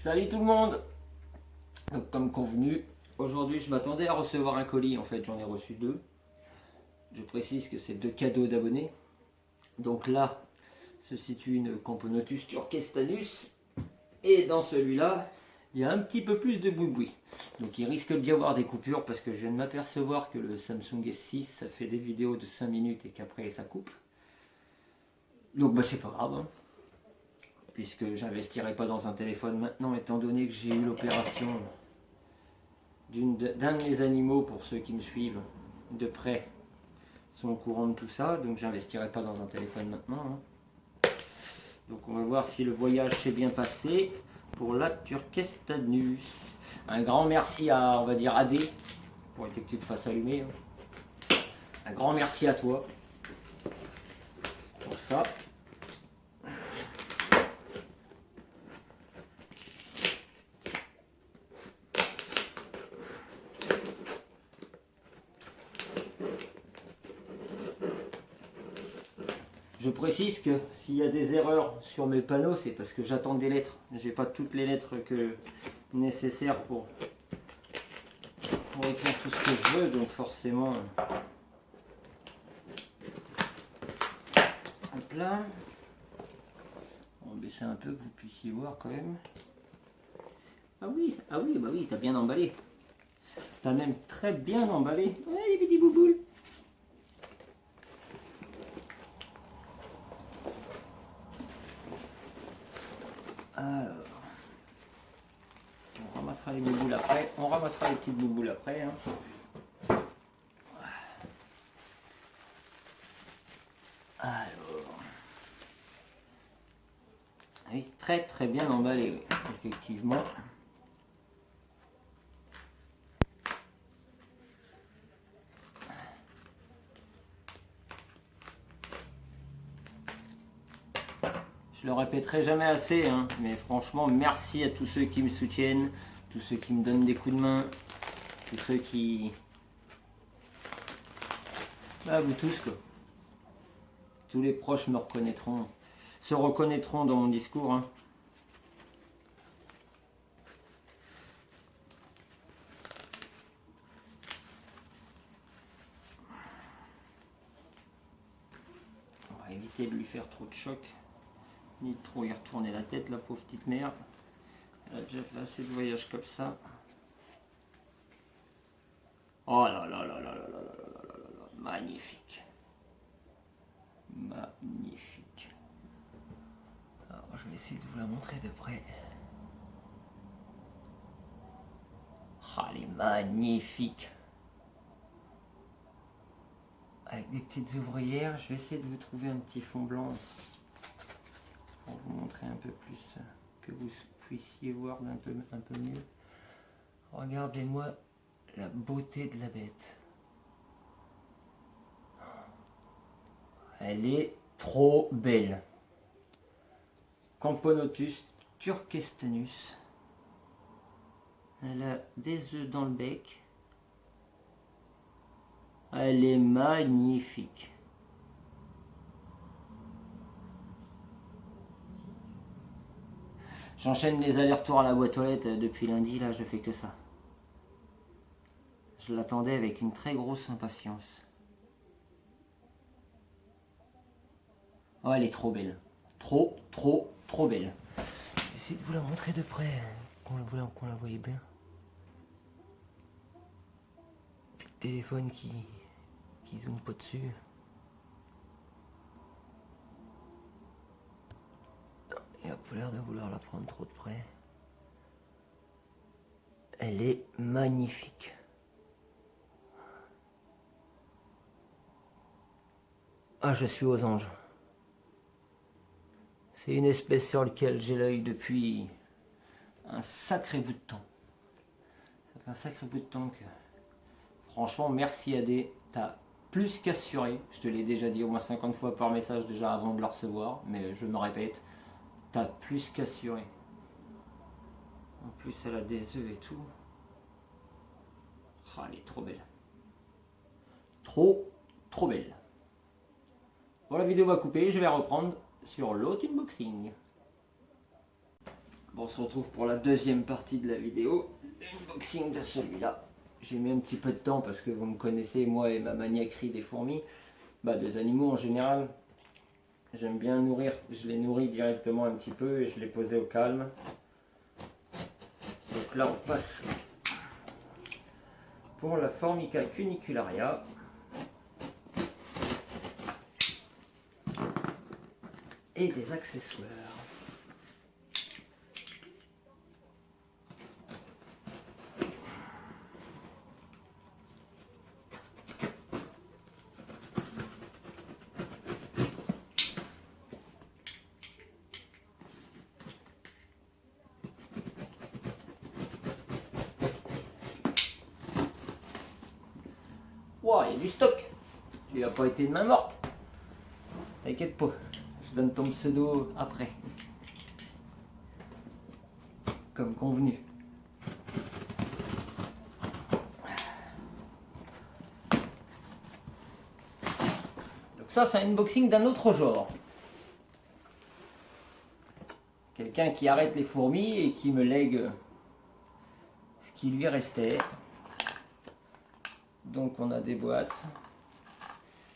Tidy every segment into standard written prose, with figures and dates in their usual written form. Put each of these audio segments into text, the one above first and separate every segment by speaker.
Speaker 1: Salut tout le monde. Donc, comme convenu, aujourd'hui je m'attendais à recevoir un colis, en fait j'en ai reçu deux. Je précise que c'est deux cadeaux d'abonnés. Donc là se situe une Camponotus turkestanus et dans celui-là il y a un petit peu plus de boui-boui. Donc il risque d'y avoir des coupures parce que je viens de m'apercevoir que le Samsung S6 ça fait des vidéos de 5 minutes et qu'après ça coupe. Donc bah c'est pas grave, hein, puisque j'investirai pas dans un téléphone maintenant étant donné que j'ai eu l'opération d'un de mes animaux. Pour ceux qui me suivent de près sont au courant de tout ça, donc j'investirai pas dans un téléphone maintenant, hein. Donc on va voir si le voyage s'est bien passé pour la Turkestanus. Un grand merci à, on va dire, AD pour que tu te fasses allumer, hein. Un grand merci à toi pour ça. Je précise que s'il y a des erreurs sur mes panneaux, c'est parce que j'attends des lettres. J'ai pas toutes les lettres nécessaires pour écrire tout ce que je veux, donc forcément. Hop là. On va baisser un peu que vous puissiez voir quand même. Ah oui, bah oui, t'as bien emballé. T'as même très bien emballé. Ouais, les petits bouboules. Alors, on ramassera les bouboules après. On ramassera les petites bouboules après, hein. Alors, oui, très bien emballé, oui, effectivement. Je le répéterai jamais assez, hein, mais franchement, merci à tous ceux qui me soutiennent, tous ceux qui me donnent des coups de main, tous ceux qui... Bah, vous tous, quoi. Tous les proches me reconnaîtront, se reconnaîtront dans mon discours, hein. On va éviter de lui faire trop de choc, ni de trop y retourner la tête, la pauvre petite mère. Elle a déjà fait assez de voyages comme ça. Oh là là là là là là là là là là là, magnifique. Magnifique. Alors je vais essayer de vous la montrer de près. Ah, elle est magnifique. Avec des petites ouvrières, je vais essayer de vous trouver un petit fond blanc pour vous montrer un peu plus, que vous puissiez voir un peu mieux. Regardez-moi la beauté de la bête. Elle est trop belle. Camponotus turkestanus. Elle a des œufs dans le bec. Elle est magnifique. J'enchaîne les allers-retours à la boîte aux lettres depuis lundi, là je fais que ça. Je l'attendais avec une très grosse impatience. Oh, elle est trop belle. Trop belle. J'essaie de vous la montrer de près, qu'on la voyait bien. Puis le téléphone qui zoome pas dessus. Il a pas l'air de vouloir la prendre trop de près. Elle est magnifique. Ah, je suis aux anges. C'est une espèce sur laquelle j'ai l'œil depuis un sacré bout de temps. Ça fait un sacré bout de temps que... Franchement, merci AD. T'as plus qu'assuré. Je te l'ai déjà dit au moins 50 fois par message déjà avant de le recevoir. Mais je me répète. T'as plus qu'assuré. En plus, elle a des œufs et tout. Oh, elle est trop belle. Trop belle. Bon, la vidéo va couper. Je vais reprendre sur l'autre unboxing. Bon, on se retrouve pour la deuxième partie de la vidéo, unboxing de celui-là. J'ai mis un petit peu de temps parce que vous me connaissez, moi et ma maniaquerie des fourmis, des animaux en général. J'aime bien nourrir, je les nourris directement un petit peu et je les posais au calme. Donc là on passe pour la Formica cunicularia. Et des accessoires. Wow, il y a du stock. Tu n'as pas été de main morte. T'inquiète pas, je donne ton pseudo après. Comme convenu. Donc ça, c'est un unboxing d'un autre genre. Quelqu'un qui arrête les fourmis et qui me lègue ce qui lui restait. Donc on a des boîtes,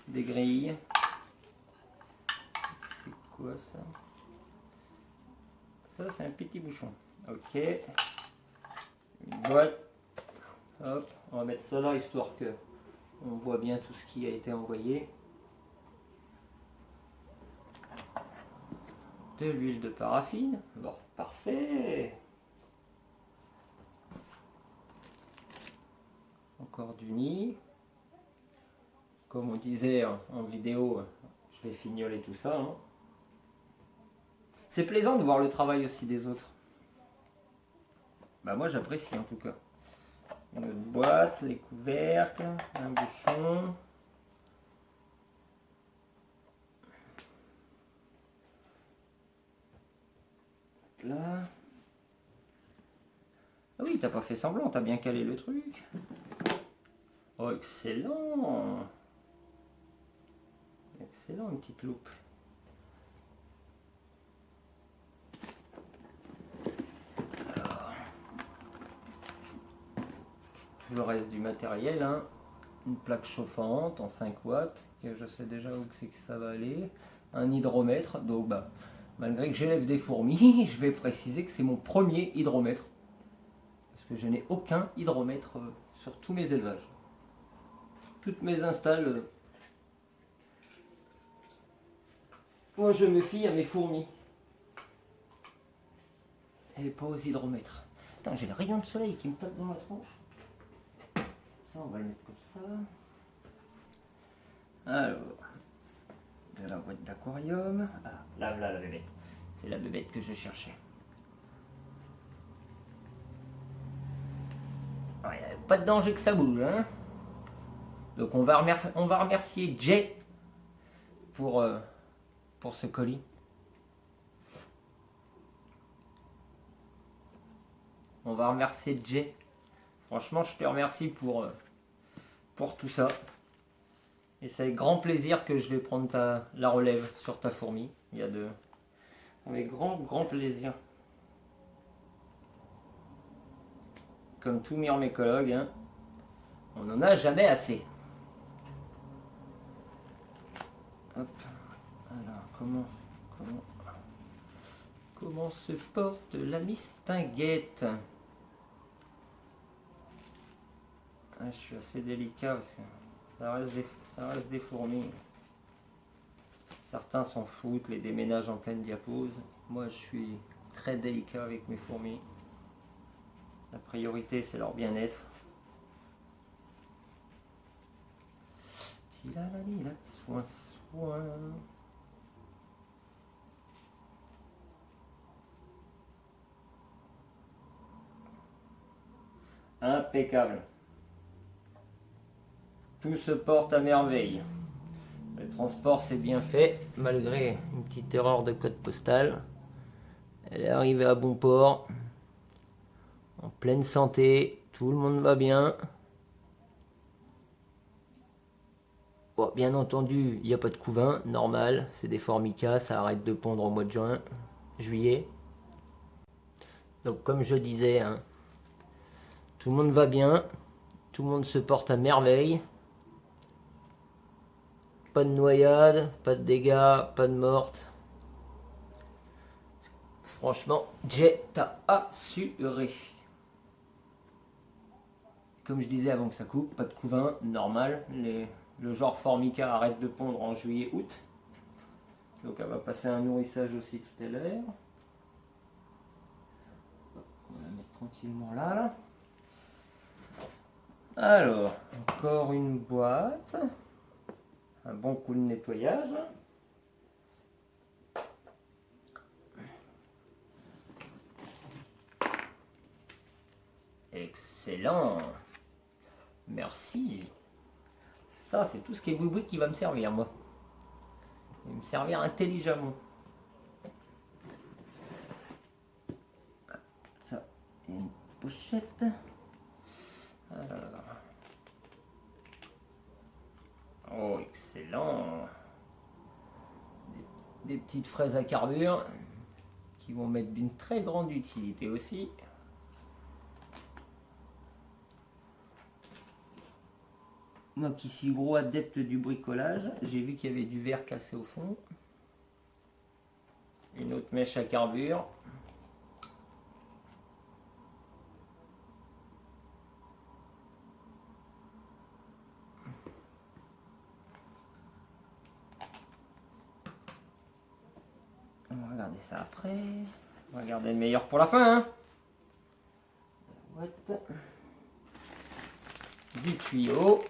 Speaker 1: des grilles. C'est quoi ça? Ça c'est un petit bouchon. Ok. Une boîte. Hop, on va mettre ça là histoire que on voit bien tout ce qui a été envoyé. De l'huile de paraffine. Bon, parfait. Encore du nid. Comme on disait en vidéo, je vais fignoler tout ça. Hein. C'est plaisant de voir le travail aussi des autres. Moi j'apprécie en tout cas. Une autre boîte, les couvercles, un bouchon. Là. Ah oui, t'as pas fait semblant, t'as bien calé le truc. Oh, excellent. Excellent, une petite loupe. Alors, tout le reste du matériel, hein. Une plaque chauffante en 5 watts, que je sais déjà où c'est que ça va aller. Un hydromètre, donc malgré que j'élève des fourmis, je vais préciser que c'est mon premier hydromètre. Parce que je n'ai aucun hydromètre sur tous mes élevages. Toutes mes installs, moi je me fie à mes fourmis. Et pas aux hydromètres. Putain, j'ai le rayon de soleil qui me tape dans la tronche. Ça, on va le mettre comme ça. Alors, de la boîte d'aquarium. Ah, là, voilà la bébête. C'est la bébête que je cherchais. Il n'y a pas de danger que ça bouge. Hein. Donc on va remercier Jay pour ce colis. On va remercier Jay. Franchement, je te remercie pour tout ça. Et c'est avec grand plaisir que je vais prendre la relève sur ta fourmi. Il y a avec grand plaisir. Comme tout myrmécologue, hein, on n'en a jamais assez. Hop. Alors, comment se porte la mistinguette? Je suis assez délicat parce que ça reste des fourmis. Certains s'en foutent, les déménagent en pleine diapause. Moi, je suis très délicat avec mes fourmis. La priorité, c'est leur bien-être. Soin. Impeccable. Tout se porte à merveille. Le transport s'est bien fait, malgré une petite erreur de code postal. Elle est arrivée à bon port, en pleine santé, tout le monde va bien. Bon, bien entendu, il n'y a pas de couvain, normal, c'est des formicas, ça arrête de pondre au mois de juillet. Donc comme je disais, hein, tout le monde va bien, tout le monde se porte à merveille. Pas de noyade, pas de dégâts, pas de mortes. Franchement, j'ai à assurer. Comme je disais avant que ça coupe, pas de couvain, normal. Le genre Formica arrête de pondre en juillet-août. Donc elle va passer un nourrissage aussi tout à l'heure. On va la mettre tranquillement là. Alors, encore une boîte. Un bon coup de nettoyage. Excellent. Merci. Ça, c'est tout ce qui est boui-boui qui va me servir, moi. Il va me servir intelligemment. Ça, et une pochette. Alors. Oh, excellent. Des petites fraises à carbure qui vont m'être d'une très grande utilité aussi. Moi qui suis gros adepte du bricolage, j'ai vu qu'il y avait du verre cassé au fond. Une autre mèche à carbure. On va regarder ça après. On va regarder le meilleur pour la fin. Hein. Du tuyau.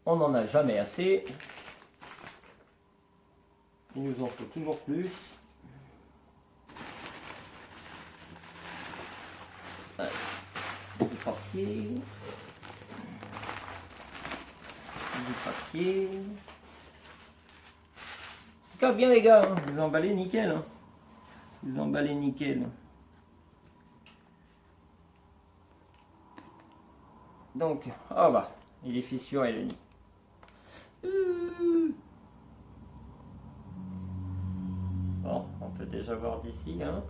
Speaker 1: On n'en a jamais assez. Il nous en faut toujours plus. Allez. Du papier. Du papier. Ça bien les gars, hein. Vous emballez nickel. Hein. Vous emballez nickel. Donc, oh bah, il est fissuré le nid. Bon, on peut déjà voir d'ici. Hein.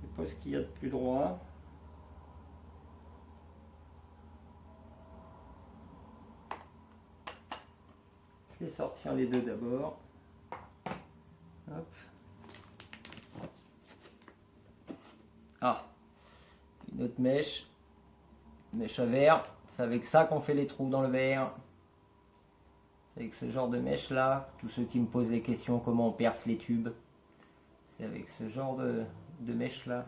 Speaker 1: Je sais pas ce qu'il y a de plus droit. Je vais sortir les deux d'abord. Hop. Ah, une autre mèche. Mèche à verre. C'est avec ça qu'on fait les trous dans le verre. C'est avec ce genre de mèche là. Tous ceux qui me posent des questions comment on perce les tubes. C'est avec ce genre de mèche là.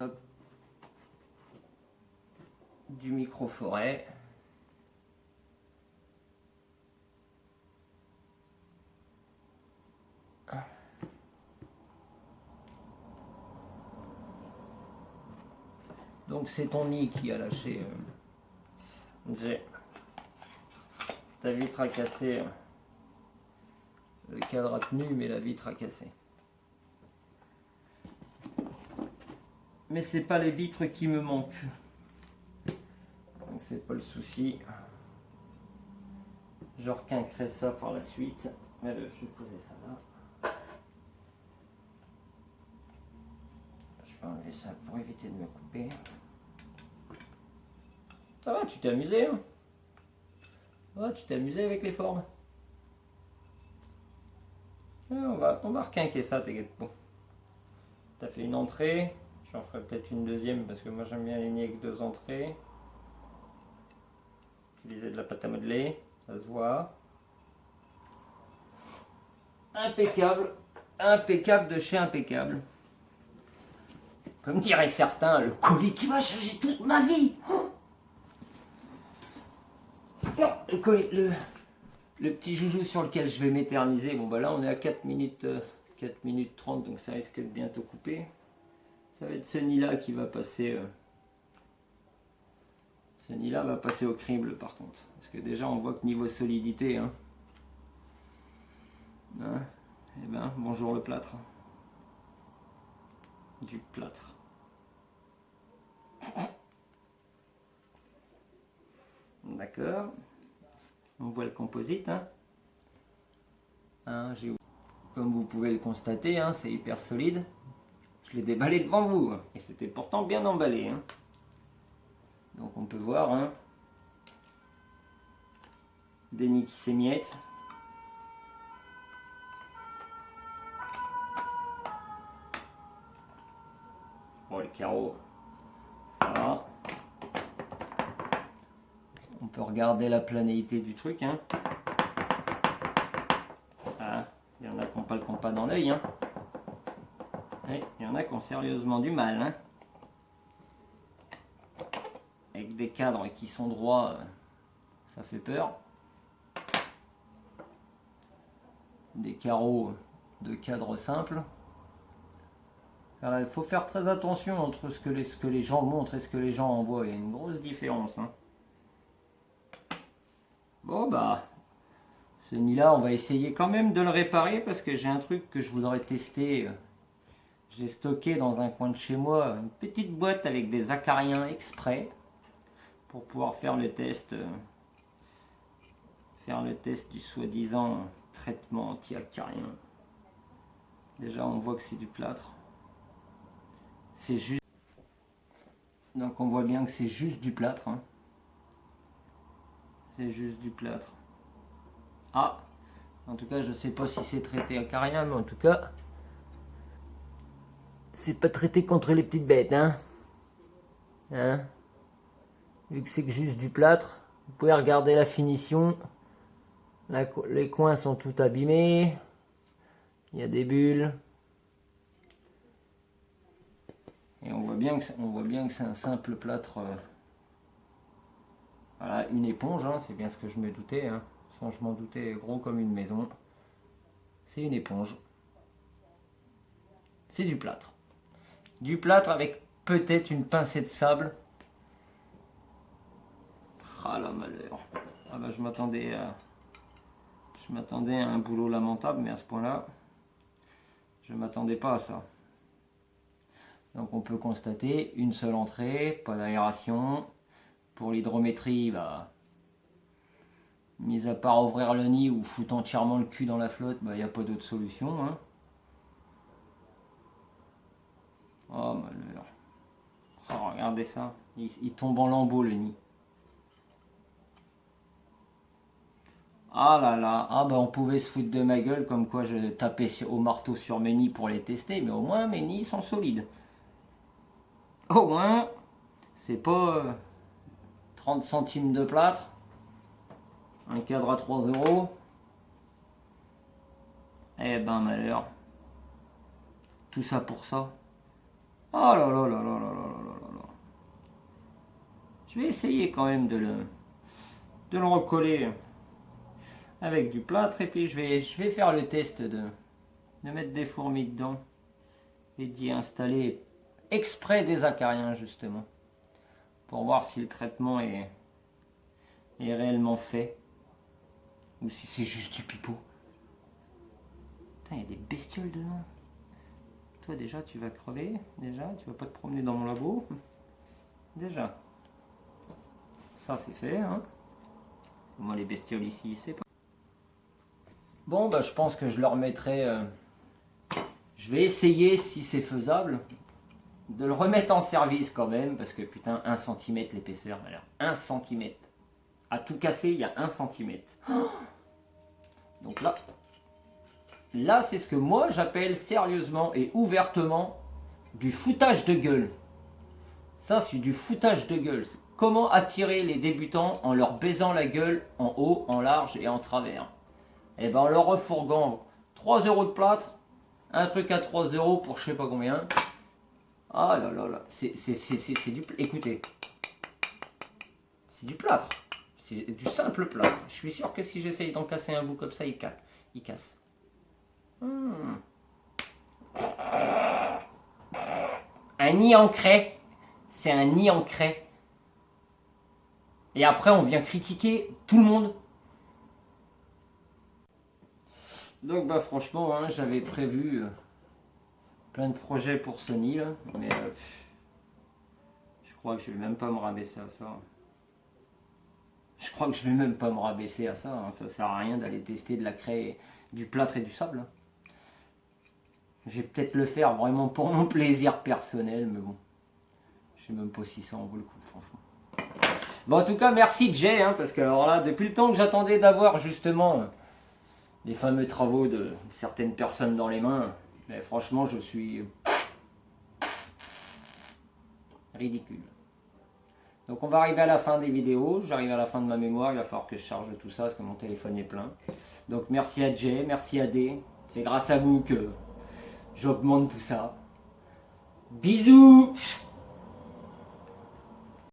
Speaker 1: Hop. Du micro-forêt. Donc c'est ton nid qui a lâché. J'ai ta vitre a cassé. Le cadre a tenu mais la vitre a cassé. Mais c'est pas les vitres qui me manquent. Donc c'est pas le souci. Je requinquerai ça par la suite. Allez, je vais poser ça là. Je vais enlever ça pour éviter de me couper. Ça va, tu t'es amusé hein? Ouais, tu t'es amusé avec les formes. Ouais, on va requinquer ça, t'inquiète pas. T'as fait une entrée. J'en ferai peut-être une deuxième parce que moi j'aime bien aligner avec deux entrées. Utiliser de la pâte à modeler, ça se voit. Impeccable, impeccable de chez impeccable. Comme diraient certains, le colis qui va changer toute ma vie. Oh non, le colis, le petit joujou sur lequel je vais m'éterniser. Bon bah là on est à 4 minutes 30 donc ça risque de bientôt couper. Ça va être ce nid là qui va passer. Ce nid là va passer au crible par contre. Parce que déjà on voit que niveau solidité. Hein, et ben bonjour le plâtre. Du plâtre. D'accord. On voit le composite. Hein. comme vous pouvez le constater, hein, c'est hyper solide. Je l'ai déballé devant vous, hein, et c'était pourtant bien emballé. Hein. Donc on peut voir, hein, des nids qui s'émiettent. Bon, les carreaux, ça va. On peut regarder la planéité du truc. Hein. Ah, il y en a qui n'ont pas le compas dans l'œil. Hein. Et il y en a qui ont sérieusement du mal. Hein. Avec des cadres qui sont droits, ça fait peur. Des carreaux de cadre simple. Alors, il faut faire très attention entre ce que les gens montrent et ce que les gens envoient. Il y a une grosse différence. Hein. Bon bah, ce nid là, on va essayer quand même de le réparer parce que j'ai un truc que je voudrais tester. J'ai stocké dans un coin de chez moi une petite boîte avec des acariens exprès pour pouvoir faire le test du soi-disant traitement anti-acarien. Déjà, on voit que c'est du plâtre. C'est juste. Donc on voit bien que c'est juste du plâtre. Hein. C'est juste du plâtre. Ah, en tout cas, je sais pas si c'est traité acarien, mais en tout cas, c'est pas traité contre les petites bêtes, hein. Hein? Vu que c'est juste du plâtre, vous pouvez regarder la finition. Les coins sont tout abîmés. Il y a des bulles. Et on voit bien que c'est un simple plâtre. Voilà, une éponge, hein, c'est bien ce que je me doutais. Hein. Sans je m'en doutais, gros comme une maison. C'est une éponge. C'est du plâtre. Du plâtre avec peut-être une pincée de sable. Ah la malheur. Ah bah, je m'attendais à un boulot lamentable, mais à ce point-là, je ne m'attendais pas à ça. Donc on peut constater une seule entrée, pas d'aération. Pour l'hydrométrie, bah, mis à part ouvrir le nid ou foutre entièrement le cul dans la flotte, il n'y a pas d'autre solution. Hein. Oh malheur. Oh, regardez ça, il tombe en lambeaux le nid. Ah là là, ah bah on pouvait se foutre de ma gueule comme quoi je tapais au marteau sur mes nids pour les tester, mais au moins mes nids sont solides. Au moins, c'est pas 30 centimes de plâtre, un cadre à 3 euros. Eh ben malheur. Tout ça pour ça. Oh là là là là là là là là. Je vais essayer quand même de le recoller avec du plâtre et puis je vais faire le test de mettre des fourmis dedans et d'y installer exprès des acariens justement pour voir si le traitement est réellement fait ou si c'est juste du pipeau. Putain, il y a des bestioles dedans. Toi déjà tu vas crever, déjà tu vas pas te promener dans mon labo. Déjà. Ça c'est fait, hein. Moi les bestioles ici, c'est pas. Bon bah je pense que je leur mettrai. Je vais essayer si c'est faisable de le remettre en service quand même, parce que putain 1 cm l'épaisseur, alors 1 cm. À tout casser, il y a 1 cm. Donc là c'est ce que moi j'appelle sérieusement et ouvertement du foutage de gueule. Ça c'est du foutage de gueule. Comment attirer les débutants en leur baisant la gueule en haut, en large et en travers. Et ben en leur refourguant 3 euros de plâtre, un truc à 3 euros pour je sais pas combien. Ah là là là, c'est du... Écoutez, c'est du plâtre. C'est du simple plâtre. Je suis sûr que si j'essaye d'en casser un bout comme ça, il casse. Un nid en craie, c'est un nid en craie. Et après, on vient critiquer tout le monde. Donc bah franchement, hein, j'avais prévu plein de projets pour ce nid là, mais je crois que je vais même pas me rabaisser à ça. Je crois que je vais même pas me rabaisser à ça. Hein. Ça sert à rien d'aller tester de la craie, du plâtre et du sable. Hein. Je vais peut-être le faire vraiment pour mon plaisir personnel, mais bon. Je sais même pas si ça en vaut le coup, franchement. Bon, en tout cas, merci Jay, hein, parce que alors là, depuis le temps que j'attendais d'avoir justement les fameux travaux de certaines personnes dans les mains, mais franchement, je suis ridicule. Donc on va arriver à la fin des vidéos, j'arrive à la fin de ma mémoire, il va falloir que je charge tout ça parce que mon téléphone est plein. Donc merci à Jay, merci à D, c'est grâce à vous que j'augmente tout ça. Bisous!